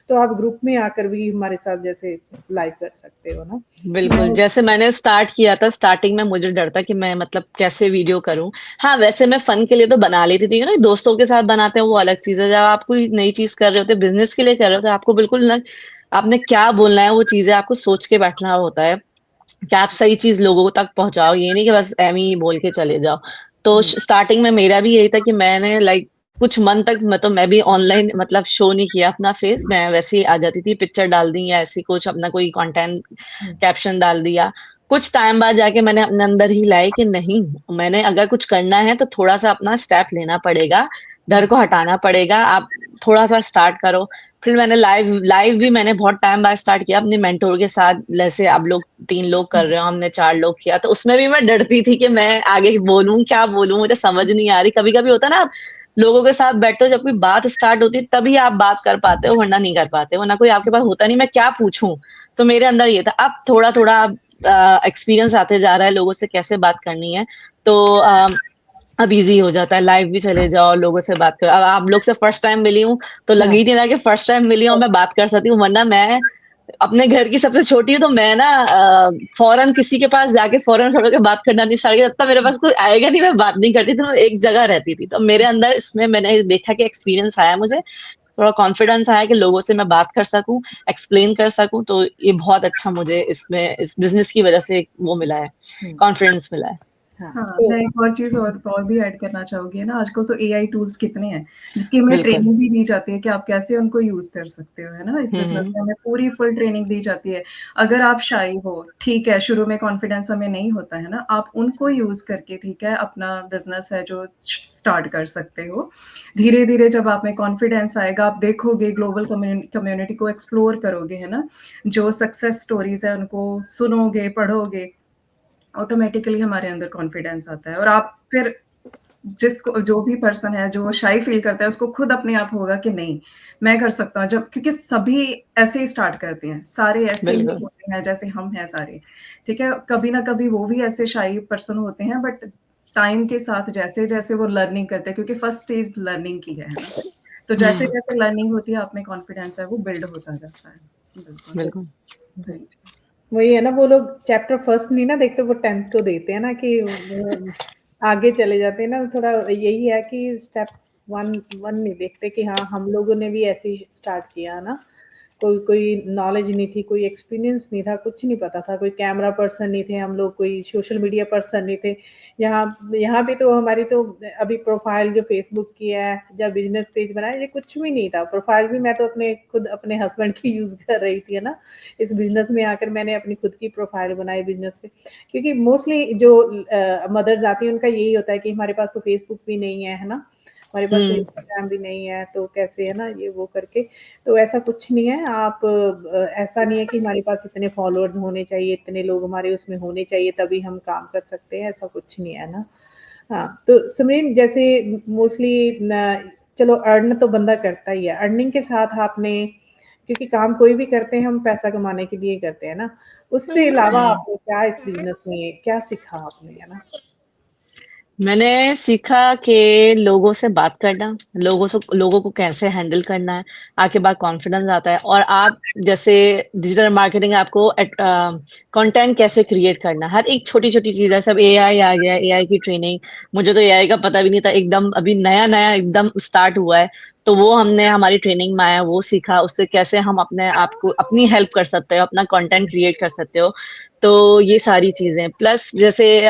Speaker 1: तो आप ग्रुप में आकर भी हमारे साथ जैसे लाइव कर सकते हो ना।
Speaker 2: बिल्कुल,
Speaker 1: मैं
Speaker 2: जैसे मैंने स्टार्ट किया था, स्टार्टिंग में मुझे डर था कि मैं मतलब कैसे वीडियो करूँ। हाँ, वैसे मैं फ़न के लिए तो बना लेती थी, दोस्तों के साथ बनाते हैं वो अलग चीज़ है। जब आप कोई नई चीज़ कर रहे होते हैं, बिज़नेस के लिए कर रहे होते हैं, आपको बिल्कुल ना आपने क्या बोलना है वो चीज़ें आपको सोच के बैठना होता है, कि आप सही चीज़ लोगों तक पहुँचाओ, ये नहीं कि बस ऐवें ही बोल के चले जाओ। तो
Speaker 1: हुँ,
Speaker 2: स्टार्टिंग में मेरा भी यही था कि मैंने लाइक कुछ मंथ तक मैं भी ऑनलाइन मतलब शो नहीं किया अपना फेस, मैं वैसे ही आ जाती थी, पिक्चर डाल दी या ऐसे कुछ अपना कोई कंटेंट
Speaker 1: हुँ,
Speaker 2: कैप्शन डाल दिया। कुछ टाइम बाद जाके मैंने अपने अंदर ही लाए कि नहीं, मैंने अगर कुछ करना है तो थोड़ा-सा अपना स्टेप लेना पड़ेगा, डर
Speaker 1: हुँ,
Speaker 2: को हटाना पड़ेगा, आप थोड़ा-सा स्टार्ट करो। फिर मैंने लाइव लाइव भी मैंने बहुत टाइम बाद स्टार्ट किया अपने मेंटर के साथ, जैसे अब लोग 3 लोग कर
Speaker 1: हुँ,
Speaker 2: रहे हो, हमने 4 लोग किया, तो उसमें भी मैं डरती थी कि मैं आगे बोलूँ, क्या बोलूँ? मुझे समझ नहीं आ रही। कभी-कभी होता है ना, आप लोगों के साथ बैठते हो, जब कोई बात स्टार्ट होती है, तभी आप बात कर पाते हो, वरना नहीं कर पाते, वरना कोई आपके पास होता नहीं, मैं क्या पूछूँ? तो मेरे अंदर ये था। अब थोड़ा-थोड़ा एक्सपीरियंस आते जा रहा है, लोगों से कैसे बात करनी है, तो अब ईज़ी हो जाता है, लाइव भी चले जाओ, लोगों से बात करो। अब आप लोग से फर्स्ट टाइम मिली हूँ, तो लग
Speaker 1: हाँ,
Speaker 2: ही नहीं रहा कि फर्स्ट टाइम मिली हूँ और मैं बात कर सकती हूँ, वरना मैं अपने घर की सबसे छोटी हूँ, तो मैं ना फ़ौरन किसी के पास जाके फ़ौरन खड़े होके बात करना नहीं स्टार्ट किया, तब तक मेरे पास कोई आएगा नहीं, मैं बात नहीं करती थी, मैं एक जगह रहती थी। तो मेरे अंदर इसमें मैंने देखा कि एक्सपीरियंस आया मुझे, थोड़ा कॉन्फिडेंस आया कि लोगों से मैं बात कर सकूँ, एक्सप्लेन कर सकूँ, तो ये बहुत अच्छा मुझे इसमें इस बिज़नेस की वज़ह से वो मिला है,
Speaker 1: हुँ,
Speaker 2: कॉन्फिडेंस मिला है।
Speaker 1: हाँ,
Speaker 3: हाँ,
Speaker 1: तो
Speaker 3: मैं एक और चीज़ और भी ऐड करना चाहूँगी ना, आजकल तो एआई टूल्स कितने हैं, जिसकी हमें
Speaker 2: बिल्कुल।
Speaker 3: ट्रेनिंग भी दी जाती है कि आप कैसे उनको यूज़ कर सकते हो, है ना? इस
Speaker 2: हुँ,
Speaker 3: बिज़नेस
Speaker 2: हुँ।
Speaker 3: में हमें पूरी फुल ट्रेनिंग दी जाती है। अगर आप शाई हो, ठीक है, शुरू में कॉन्फिडेंस हमें नहीं होता है ना, आप उनको यूज़ करके, ठीक है, अपना बिज़नेस है जो स्टार्ट कर सकते हो। धीरे-धीरे जब आप में कॉन्फिडेंस आएगा, आप देखोगे ग्लोबल कम्युनिटी को एक्सप्लोर करोगे, है ना? जो सक्सेस स्टोरीज़ हैं, उनको सुनोगे, पढ़ोगे, ऑटोमेटिकली हमारे अंदर कॉन्फिडेंस आता है और आप फिर जिसको जो भी पर्सन है, जो शाई फ़ील करता है, उसको खुद अपने आप होगा कि नहीं, मैं कर सकता हूँ। जब क्योंकि सभी ऐसे ही स्टार्ट करते हैं, सारे ऐसे ही
Speaker 2: बिल्कुल।
Speaker 3: होते हैं जैसे हम हैं सारे, ठीक है? कभी ना कभी वो भी ऐसे शाई पर्सन होते हैं बट टाइम के साथ जैसे-जैसे वो लर्निंग करते हैं क्योंकि फर्स्ट स्टेज लर्निंग की है ना? तो
Speaker 2: हुँ,
Speaker 3: जैसे-जैसे लर्निंग होती है, आप में कॉन्फिडेंस है, वो बिल्ड होता जाता है। बिल्कुल।
Speaker 2: बिल्कुल।
Speaker 3: जी।
Speaker 1: वही है ना वो लोग चैप्टर फर्स्ट नहीं ना देखते, वो 10th को देखते हैं ना कि आगे चले जाते हैं ना, थोड़ा यही है कि स्टेप 1 1 नहीं देखते कि हाँ, हम लोगों ने भी ऐसे ही स्टार्ट किया ना। कोई नॉलेज नहीं थी, कोई एक्सपीरियंस नहीं था, कुछ नहीं पता था, कोई कैमरा पर्सन नहीं थे हम लोग, कोई सोशल मीडिया पर्सन नहीं थे। यहाँ पे तो हमारी तो अभी प्रोफाइल जो फेसबुक की है या बिजनेस पेज बनाया, ये कुछ भी नहीं था। प्रोफाइल भी मैं तो खुद अपने हस्बैंड की यूज कर रही थी, है ना। इस बिजनेस में आकर मैंने अपनी खुद की प्रोफाइल बनाई बिजनेस पे, क्योंकि मोस्टली जो मदर्स आती हैं उनका यही होता है कि हमारे पास तो फेसबुक भी नहीं है ना, हमारे पास तो इंस्टाग्राम भी नहीं है, तो कैसे, है ना, ये वो करके। तो ऐसा कुछ नहीं है। आप ऐसा नहीं है कि हमारे पास इतने फॉलोअर्स होने चाहिए, इतने लोग हमारे उसमें होने चाहिए तभी हम काम कर सकते हैं, ऐसा कुछ नहीं है ना। हाँ, तो सिमरन जैसे मोस्टली चलो अर्न तो बंदा करता ही है, अर्निंग के साथ आपने, क्योंकि काम कोई भी करते हैं हम पैसा कमाने के लिए करते हैं ना, उससे अलावा आपने क्या इस बिजनेस में क्या सीखा आपने, है ना?
Speaker 2: मैंने सीखा कि लोगों से बात करना, लोगों को कैसे हैंडल करना है, आपके बाद कॉन्फिडेंस आता है। और आप जैसे डिजिटल मार्केटिंग, आपको कंटेंट कैसे क्रिएट करना है, हर एक छोटी-छोटी चीज़ है। सब एआई आ गया है, एआई की ट्रेनिंग, मुझे तो एआई का पता भी नहीं था, एकदम अभी नया-नया एकदम स्टार्ट हुआ है। तो वो हमने हमारी ट्रेनिंग में आया, वो सीखा, उससे कैसे हम अपने आप को अपनी हेल्प कर सकते हो, अपना कंटेंट क्रिएट कर सकते हो। तो ये सारी चीज़ें प्लस जैसे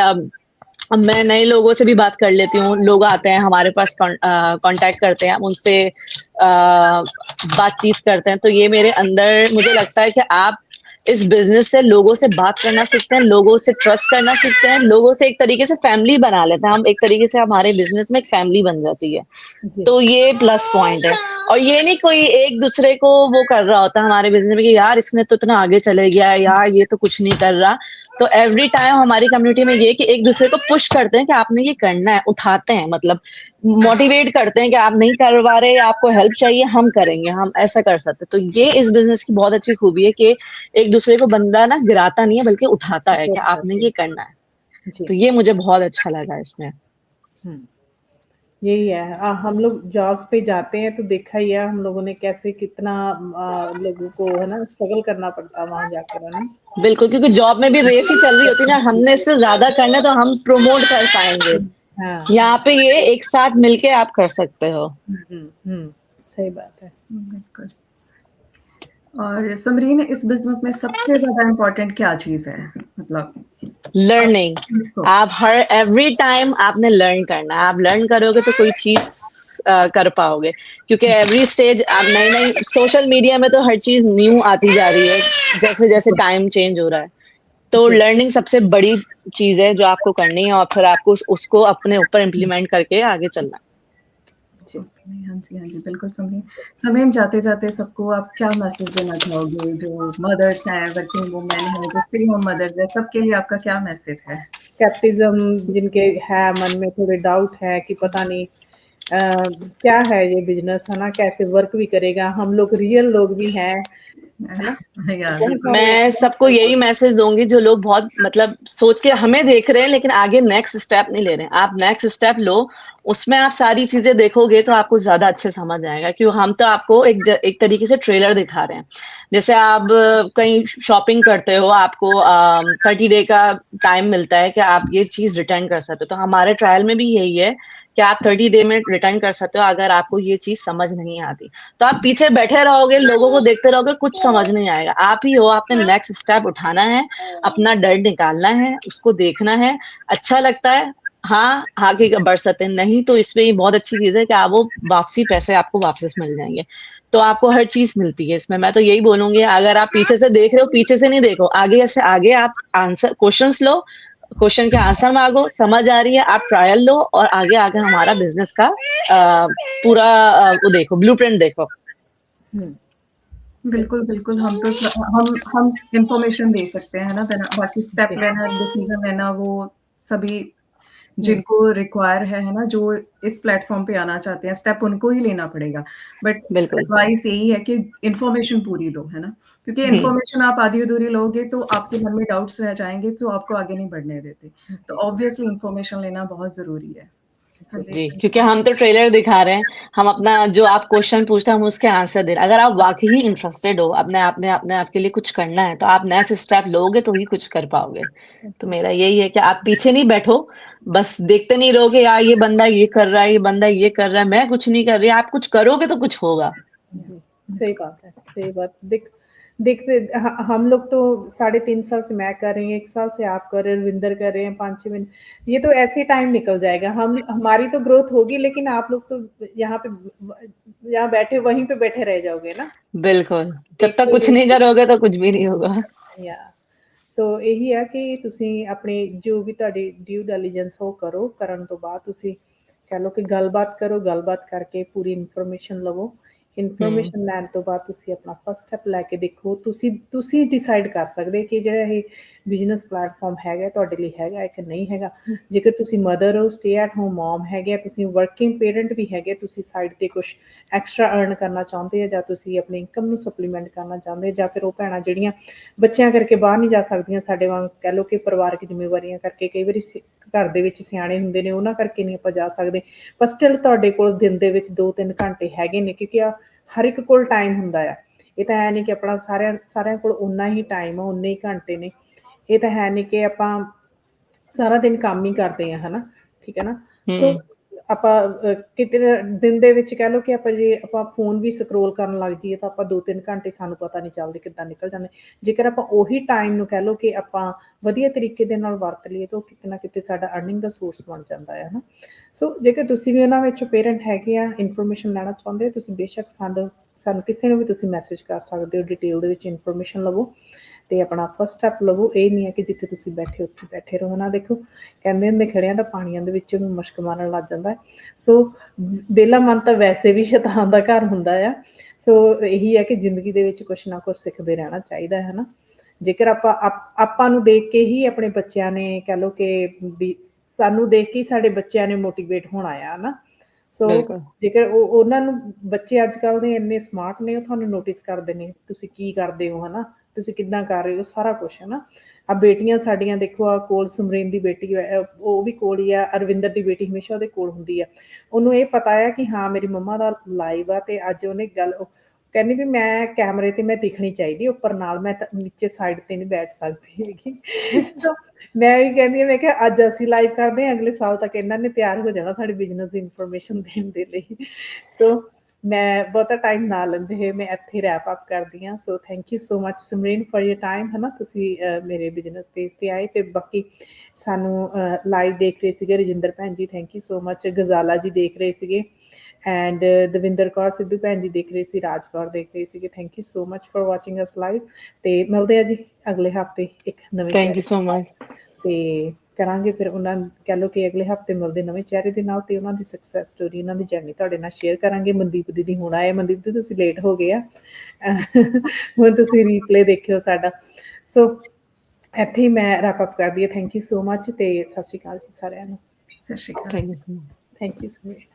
Speaker 2: अब मैं नए लोगों से भी बात कर लेती हूँ, लोग आते हैं हमारे पास कांटेक्ट करते हैं, हम उनसे बातचीत करते हैं। तो ये मेरे अंदर मुझे लगता है कि आप इस बिजनेस से लोगों से बात करना सीखते हैं, लोगों से ट्रस्ट करना सीखते हैं, लोगों से एक तरीके से फैमिली बना लेते हैं हम, एक तरीके से हमारे बिजनेस में एक फैमिली बन जाती है।
Speaker 1: जी,
Speaker 2: तो ये प्लस पॉइंट है। और ये नहीं कोई एक दूसरे को वो कर रहा होता है हमारे बिजनेस में कि यार इसने तो इतना आगे चले गया है, यार ये तो कुछ नहीं कर रहा। तो एवरी टाइम हमारी कम्युनिटी में ये कि एक दूसरे को पुश करते हैं कि आपने ये करना है, उठाते हैं, मतलब मोटिवेट करते हैं कि आप नहीं करवा रहे, आपको हेल्प चाहिए, हम करेंगे, हम ऐसा कर सकते हैं। तो ये इस बिजनेस की बहुत अच्छी खूबी है कि एक दूसरे को बंदा ना गिराता नहीं है, बल्कि उठाता है कि
Speaker 1: सपोर्ट
Speaker 2: आपने
Speaker 1: करते
Speaker 2: ये
Speaker 1: हैं।
Speaker 2: करना है।
Speaker 1: जी।
Speaker 2: तो ये मुझे बहुत अच्छा लगा इसमें।
Speaker 1: हुँ। यही है। हम लोग जॉब्स पे जाते हैं तो देखा ही है हम लोगों ने कैसे कितना लोगों को, है ना, स्ट्रगल करना पड़ता है वहाँ जाकर, है ना?
Speaker 2: बिल्कुल, क्योंकि जॉब में भी रेस ही चल रही होती है ना, हमने इससे ज़्यादा करना है तो हम प्रमोट कर पाएँगे।
Speaker 1: हाँ।
Speaker 2: यहाँ पे ये एक साथ मिलके आप कर सकते हो।
Speaker 1: हुँ। सही बात है।
Speaker 3: बिल्कुल। और समरीन, इस बिजनेस में सबसे ज्यादा इम्पोर्टेंट क्या चीज है, मतलब
Speaker 2: लर्निंग,
Speaker 3: इसको?
Speaker 2: आप हर एवरी टाइम आपने लर्न करना है। आप लर्न करोगे तो कोई चीज़ कर पाओगे, क्योंकि एवरी स्टेज आप नई-नई सोशल मीडिया में तो हर चीज़ न्यू आती जा रही है, जैसे-जैसे टाइम चेंज हो रहा है। तो
Speaker 1: जी,
Speaker 2: लर्निंग सबसे बड़ी चीज़ है जो आपको करनी है, और फिर आपको उसको अपने ऊपर इम्प्लीमेंट करके आगे चलना है।
Speaker 1: जी।
Speaker 3: ओके, हाँ जी, हाँ जी, बिल्कुल समरीन। समरीन, जाते-जाते सबको आप क्या मैसेज देना चाहोगे, जो मदर्स हैं, वर्किंग वुमेन हैं, जो स्टे होम मदर्स हैं, सबके लिए आपका क्या मैसेज है?
Speaker 1: स्केप्टिज्म जिनके है मन में, थोड़े डाउट है कि पता नहीं क्या है ये बिज़नेस, है ना? कैसे वर्क भी करेगा? हम लोग रियल लोग भी हैं, है ना?
Speaker 3: या
Speaker 1: बहुत
Speaker 3: बिल्कुल।
Speaker 1: सारे
Speaker 2: मैं सबको यही मैसेज दूँगी, जो लोग बहुत मतलब सोच के हमें देख रहे हैं लेकिन आगे नेक्स्ट स्टेप नहीं ले रहे हैं। आप नेक्स्ट स्टेप लो, उसमें आप सारी चीज़ें देखोगे तो आपको ज़्यादा अच्छे समझ आएगा, क्यों हम तो आपको एक तरीके से ट्रेलर दिखा रहे हैं। जैसे आप कहीं शॉपिंग करते हो, आपको 30 डे का टाइम मिलता है कि आप ये चीज़ रिटर्न कर सकते हो। तो हमारे ट्रायल में भी यही है कि आप 30 डे में रिटर्न कर सकते हो अगर आपको ये चीज़ समझ नहीं आती। तो आप पीछे बैठे रहोगे, लोगों को देखते रहोगे, कुछ समझ नहीं आएगा। आप ही हो, आपने नेक्स्ट स्टेप उठाना है, अपना डर निकालना है, उसको देखना है, अच्छा लगता है, हाँ, आगे बढ़ सकते हैं, नहीं तो इसमें ये बहुत अच्छी चीज़ है कि आप वो वापसी पैसे आपको वापस मिल जाएँगे। तो आपको हर चीज़ मिलती है इसमें। मैं तो यही बोलूँगी, अगर आप पीछे से देख रहे हो, पीछे से नहीं देखो, आगे से आगे आप आंसर क्वेश्चन्स लो, क्वेश्चन के आंसर मांगो, समझ आ रही है, आप ट्रायल लो और आगे आके हमारा बिज़नेस का पूरा वो देखो, ब्लूप्रिंट देखो।
Speaker 1: हुँ, सही।
Speaker 3: बिल्कुल, बिल्कुल, हम तो हम इन्फॉर्मेशन दे सकते हैं, है ना? बाकी स्टेप
Speaker 1: जी।
Speaker 3: लेना, डिसीजन लेना, वो सभी
Speaker 1: हुँ,
Speaker 3: जिनको रिक्वायर है ना? जो इस प्लेटफ़ॉर्म पे आना चाहते हैं, स्टेप उनको ही लेना पड़ेगा। बट
Speaker 2: बिल्कुल।
Speaker 3: एडवाइस यही है कि इन्फॉर्मेशन पूरी लो, है ना? क्योंकि
Speaker 2: हुँ,
Speaker 3: इन्फॉर्मेशन आप आधी-अधूरी लोगे तो आपके मन में डाउट्स रह जाएँगे, तो आपको आगे नहीं बढ़ने देते। तो
Speaker 1: जी,
Speaker 3: ऑब्वियसली इन्फॉर्मेशन लेना बहुत ज़रूरी है। हाँ
Speaker 1: जी।
Speaker 3: जी,
Speaker 2: जी, क्योंकि हम तो ट्रेलर दिखा रहे हैं, हम अपना जो आप क्वेश्चन पूछते हैं, हम उसके आंसर दे रहे हैं। अगर आप वाक़ई ही इंटरेस्टेड हो, अपने आप के लिए कुछ करना है, तो आप नेक्स्ट स्टेप लोगे तो ही कुछ कर पाओगे। तो मेरा यही है कि आप पीछे नहीं बैठो, बस देखते नहीं रहोगे, यार ये बंदा ये कर रहा है, ये बंदा ये कर रहा है, मैं कुछ नहीं कर रही, आप कुछ करोगे तो कुछ होगा।
Speaker 1: जी। सही बात है, सही बात। देखते हम लोग तो 3.5 साल से मैं कर रही हूँ, 1 साल से आप कर रहे हैं, रविंदर कर रहे हैं, 5-6 महीने, ये तो ऐसे ही टाइम निकल जाएगा। हमारी तो ग्रोथ होगी, लेकिन आप लोग तो यहाँ बैठे वहीं पे बैठे रह जाओगे ना।
Speaker 2: बिल्कुल, जब
Speaker 1: एक
Speaker 2: तक कुछ नहीं करोगे तो कुछ भी नहीं होगा।
Speaker 1: या ਸੋ ਇਹੀ ਹੈ ਕਿ ਤੁਸੀਂ ਆਪਣੇ ਜੋ ਵੀ ਤੁਹਾਡੀ ਡਿਊ ਡਿਲੀਜੈਂਸ ਉਹ ਕਰੋ, ਕਰਨ ਤੋਂ ਬਾਅਦ ਤੁਸੀਂ ਕਹਿ ਲਓ ਕਿ ਗੱਲਬਾਤ ਕਰੋ, ਗੱਲਬਾਤ ਕਰਕੇ ਪੂਰੀ ਇਨਫੋਰਮੇਸ਼ਨ ਲਵੋ। ਇਨਫੋਰਮੇਸ਼ਨ ਲੈਣ ਤੋਂ ਬਾਅਦ ਤੁਸੀਂ ਆਪਣਾ ਫਸਟ ਸਟੈਪ ਲੈ ਕੇ ਦੇਖੋ। ਤੁਸੀਂ ਡਿਸਾਈਡ ਕਰ ਸਕਦੇ ਕਿ ਜਿਹੜਾ ਇਹ ਬਿਜ਼ਨਸ ਪਲੇਟਫਾਰਮ ਹੈਗਾ ਤੁਹਾਡੇ ਲਈ ਹੈਗਾ ਕਿ ਨਹੀਂ ਹੈਗਾ। ਜੇਕਰ ਤੁਸੀਂ ਮਦਰ ਹੋ, ਸਟੇ ਐਟ ਹੋਮ ਮੌਮ ਹੈਗੇ ਆ, ਤੁਸੀਂ ਵਰਕਿੰਗ ਪੇਰੈਂਟ ਵੀ ਹੈਗੇ, ਤੁਸੀਂ ਸਾਈਡ 'ਤੇ ਕੁਛ ਐਕਸਟਰਾ ਅਰਨ ਕਰਨਾ ਚਾਹੁੰਦੇ ਆ, ਜਾਂ ਤੁਸੀਂ ਆਪਣੀ ਇਨਕਮ ਨੂੰ ਸਪਲੀਮੈਂਟ ਕਰਨਾ ਚਾਹੁੰਦੇ, ਜਾਂ ਫਿਰ ਉਹ ਭੈਣਾਂ ਜਿਹੜੀਆਂ ਬੱਚਿਆਂ ਕਰਕੇ ਬਾਹਰ ਨਹੀਂ ਜਾ ਸਕਦੀਆਂ, ਸਾਡੇ ਵਾਂਗ ਕਹਿ ਲਓ ਕਿ ਪਰਿਵਾਰਕ ਜ਼ਿੰਮੇਵਾਰੀਆਂ ਕਰਕੇ, ਕਈ ਵਾਰੀ ਘਰ ਦੇ ਵਿੱਚ ਸਿਆਣੇ ਹੁੰਦੇ ਨੇ, ਉਹਨਾਂ ਕਰਕੇ ਨਹੀਂ ਆਪਾਂ ਜਾ ਸਕਦੇ, ਪਰ ਸਟਿਲ ਤੁਹਾਡੇ ਕੋਲ ਦਿਨ ਦੇ ਵਿੱਚ 2-3 ਘੰਟੇ ਹੈਗੇ ਨੇ, ਕਿਉਂਕਿ ਹਰ ਇੱਕ ਕੋਲ ਟਾਈਮ ਹੁੰਦਾ ਆ। ਇਹ ਤਾਂ ਹੈ ਨਹੀਂ ਕਿ ਆਪਣਾ ਸਾਰਿਆਂ ਕੋਲ ਓਨਾ ਹੀ ਟਾਈਮ ਆ, ਓਨੇ ਹੀ ਘੰਟੇ ਨੇ। ਇਹ ਤਾਂ ਹੈ ਨਹੀਂ ਕਿ ਆਪਾਂ ਸਾਰਾ ਦਿਨ ਕੰਮ ਹੀ ਕਰਦੇ ਆ, ਹਨਾ, ਠੀਕ ਹੈ ਨਾ। ਸੋ ਆਪਾਂ ਕਿਤੇ ਦਿਨ ਦੇ ਵਿੱਚ ਕਹਿ ਲਓ ਕਿ ਆਪਾਂ ਫੋਨ ਵੀ ਸਕਰੋਲ ਕਰਨ ਲੱਗ ਜਾਈਏ ਤਾਂ ਆਪਾਂ 2-3 ਘੰਟੇ ਸਾਨੂੰ ਪਤਾ ਨਹੀਂ ਚੱਲਦੇ ਕਿੱਦਾਂ ਨਿਕਲ ਜਾਂਦੇ। ਜੇਕਰ ਆਪਾਂ ਉਹੀ ਟਾਈਮ ਨੂੰ ਕਹਿ ਲਓ ਕਿ ਆਪਾਂ ਵਧੀਆ ਤਰੀਕੇ ਦੇ ਨਾਲ ਵਰਤ ਲਈਏ ਤਾਂ ਉਹ ਕਿਤੇ ਨਾ ਕਿਤੇ ਸਾਡਾ ਅਰਨਿੰਗ ਦਾ ਸੋਰਸ ਬਣ ਜਾਂਦਾ ਹੈ ਨਾ। ਸੋ ਜੇਕਰ ਤੁਸੀਂ ਵੀ ਉਹਨਾਂ ਵਿੱਚੋਂ ਪੇਰੈਂਟ ਹੈਗੇ ਆ, ਇਨਫੋਰਮੇਸ਼ਨ ਲੈਣਾ ਚਾਹੁੰਦੇ ਹੋ, ਤੁਸੀਂ ਬੇਸ਼ੱਕ ਸਾਨੂੰ ਕਿਸੇ ਨੂੰ ਵੀ ਤੁਸੀਂ ਮੈਸੇਜ ਕਰ ਸਕਦੇ ਹੋ, ਡਿਟੇਲ ਦੇ ਵਿੱਚ ਇਨਫੋਰਮੇਸ਼ਨ ਲਵੋ ਤੇ ਆਪਣਾ ਫਸਟ ਸਟੈਪ ਲਵੋ। ਇਹ ਨਹੀਂ ਹੈ ਕਿ ਜਿੱਥੇ ਤੁਸੀਂ ਬੈਠੇ ਉੱਥੇ ਬੈਠੇ ਰਹੋ ਨਾ। ਦੇਖੋ ਕਹਿੰਦੇ ਹੁੰਦੇ ਖੜਿਆਂ ਦਾ ਪਾਣੀਆਂ ਦੇ ਵਿੱਚ ਨੂੰ ਮਸ਼ਕ ਮਾਰਨ ਲੱਗ ਜਾਂਦਾ ਹੈ। ਸੋ ਵਿਹਲਾ ਮਨ ਤਾਂ ਵੈਸੇ ਵੀ ਸ਼ੈਤਾਨ ਦਾ ਘਰ ਹੁੰਦਾ ਆ। ਸੋ ਇਹੀ ਹੈ ਕਿ ਜ਼ਿੰਦਗੀ ਦੇ ਵਿੱਚ ਕੁਛ ਨਾ ਕੁਛ ਸਿੱਖਦੇ ਰਹਿਣਾ ਚਾਹੀਦਾ ਹੈ ਨਾ। ਜੇਕਰ ਆਪਾਂ ਨੂੰ ਦੇਖ ਕੇ ਹੀ ਆਪਣੇ ਬੱਚਿਆਂ ਨੇ ਕਹਿ ਲਓ ਕਿ ਵੀ ਸਾਨੂੰ ਦੇਖ ਕੇ ਸਾਡੇ ਬੱਚਿਆਂ ਨੇ ਮੋਟੀਵੇਟ ਹੋਣਾ ਆ ਨਾ। ਸੋ ਜੇਕਰ ਉਹਨਾਂ ਨੂੰ ਬੱਚੇ ਅੱਜ ਕੱਲ੍ਹ ਦੇ ਇੰਨੇ ਸਮਾਰਟ ਨੇ, ਉਹ ਤੁਹਾਨੂੰ ਨੋਟਿਸ ਕਰਦੇ ਨੇ ਤੁਸੀਂ ਕੀ ਕਰਦੇ ਹੋ, ਹੈ ਨਾ, ਤੁਸੀਂ ਕਿੱਦਾਂ ਕਰ ਰਹੇ ਹੋ, ਸਾਰਾ ਕੁਛ ਹੈ ਨਾ। ਆ ਬੇਟੀਆਂ ਸਾਡੀਆਂ ਦੇਖੋ, ਆ ਕੋਲ ਸਮਰੀਨ ਦੀ ਬੇਟੀ ਉਹ ਵੀ ਕੋਲ ਹੀ ਆ, ਅਰਵਿੰਦਰ ਦੀ ਬੇਟੀ ਹਮੇਸ਼ਾ ਉਹਦੇ ਕੋਲ ਹੁੰਦੀ ਆ। ਉਹਨੂੰ ਇਹ ਪਤਾ ਆ ਕਿ ਹਾਂ ਮੇਰੀ ਮੰਮਾ ਦਾ ਲਾਈਵ ਆ, ਤੇ ਅੱਜ ਉਹਨੇ ਕਹਿੰਦੀ ਵੀ ਮੈਂ ਕੈਮਰੇ ਤੇ ਮੈਂ ਦਿਖਣੀ ਚਾਹੀਦੀ ਉੱਪਰ, ਨਾਲ ਮੈਂ ਨੀਚੇ ਸਾਈਡ ਤੇ ਨਹੀਂ ਬੈਠ ਸਕਦੀ ਹੈਗੀ। ਸੋ ਮੈਂ ਵੀ ਕਹਿੰਦੀ ਹਾਂ, ਮੈਂ ਕਿਹਾ ਅੱਜ ਅਸੀਂ ਲਾਈਵ ਕਰਦੇ ਹਾਂ, ਅਗਲੇ ਸਾਲ ਤੱਕ ਇਹਨਾਂ ਨੇ ਤਿਆਰ ਹੋ ਜਾਣਾ ਸਾਡੇ ਬਿਜ਼ਨਸ ਦੀ ਇਨਫੋਰਮੇਸ਼ਨ ਦੇਣ ਦੇ ਲਈ। ਸੋ ਮੈਂ ਬਹੁਤਾ ਟਾਈਮ ਨਾ ਲੈਂਦੇ ਹੋਏ ਮੈਂ ਇੱਥੇ ਰੈਪ ਅਪ ਕਰਦੀ ਹਾਂ। So thank you so much Samreen for your time, ਹੈ ਨਾ। ਤੁਸੀਂ ਮੇਰੇ ਬਿਜ਼ਨਸ ਪੇਜ 'ਤੇ ਆਏ, ਅਤੇ ਬਾਕੀ ਸਾਨੂੰ ਲਾਈਵ ਦੇਖ ਰਹੇ ਸੀਗੇ ਰਜਿੰਦਰ ਭੈਣ ਜੀ, ਥੈਂਕ ਯੂ ਸੋ ਮਚ। ਗਜ਼ਾਲਾ ਜੀ ਦੇਖ ਰਹੇ ਸੀਗੇ, ਐਂਡ ਦਵਿੰਦਰ ਕੌਰ ਸਿੱਧੂ ਭੈਣ ਜੀ ਦੇਖ ਰਹੇ ਸੀ, ਰਾਜ ਕੌਰ ਦੇਖ ਰਹੇ ਸੀਗੇ। Thank you so much for watching us live. ਅਤੇ ਮਿਲਦੇ ਆ ਜੀ ਅਗਲੇ ਹਫ਼ਤੇ ਇੱਕ ਨਵੇਂ
Speaker 2: ਥੈਂਕ ਯੂ ਸੋ ਮਚ।
Speaker 1: ਅਤੇ ਕਰਾਂਗੇ ਫਿਰ ਉਹਨਾਂ ਕਹਿ ਲਓ ਕਿ ਅਗਲੇ ਹਫ਼ਤੇ ਮਿਲਦੇ ਨਵੇਂ ਚਿਹਰੇ ਦੇ ਨਾਲ, ਅਤੇ ਉਹਨਾਂ ਦੀ ਸਕਸੈਸ ਸਟੋਰੀ, ਉਹਨਾਂ ਦੀ ਜਰਨੀ ਤੁਹਾਡੇ ਨਾਲ ਸ਼ੇਅਰ ਕਰਾਂਗੇ। ਮਨਦੀਪ ਦੀਦੀ ਹੁਣ ਆਏ। ਮਨਦੀਪ ਦੀ ਤੁਸੀਂ ਲੇਟ ਹੋ ਗਏ ਆ, ਹੁਣ ਤੁਸੀਂ ਰੀਪਲੇ ਦੇਖਿਓ ਸਾਡਾ। ਸੋ ਇੱਥੇ ਹੀ ਮੈਂ ਰੈਪ ਅਪ ਕਰਦੀ ਹਾਂ। ਥੈਂਕ ਯੂ ਸੋ ਮਚ, ਅਤੇ ਸਤਿ ਸ਼੍ਰੀ ਅਕਾਲ ਜੀ ਸਾਰਿਆਂ ਨੂੰ।
Speaker 3: ਸਤਿ ਸ਼੍ਰੀ ਅਕਾਲ।
Speaker 2: Thank you so much.
Speaker 1: Thank you so much.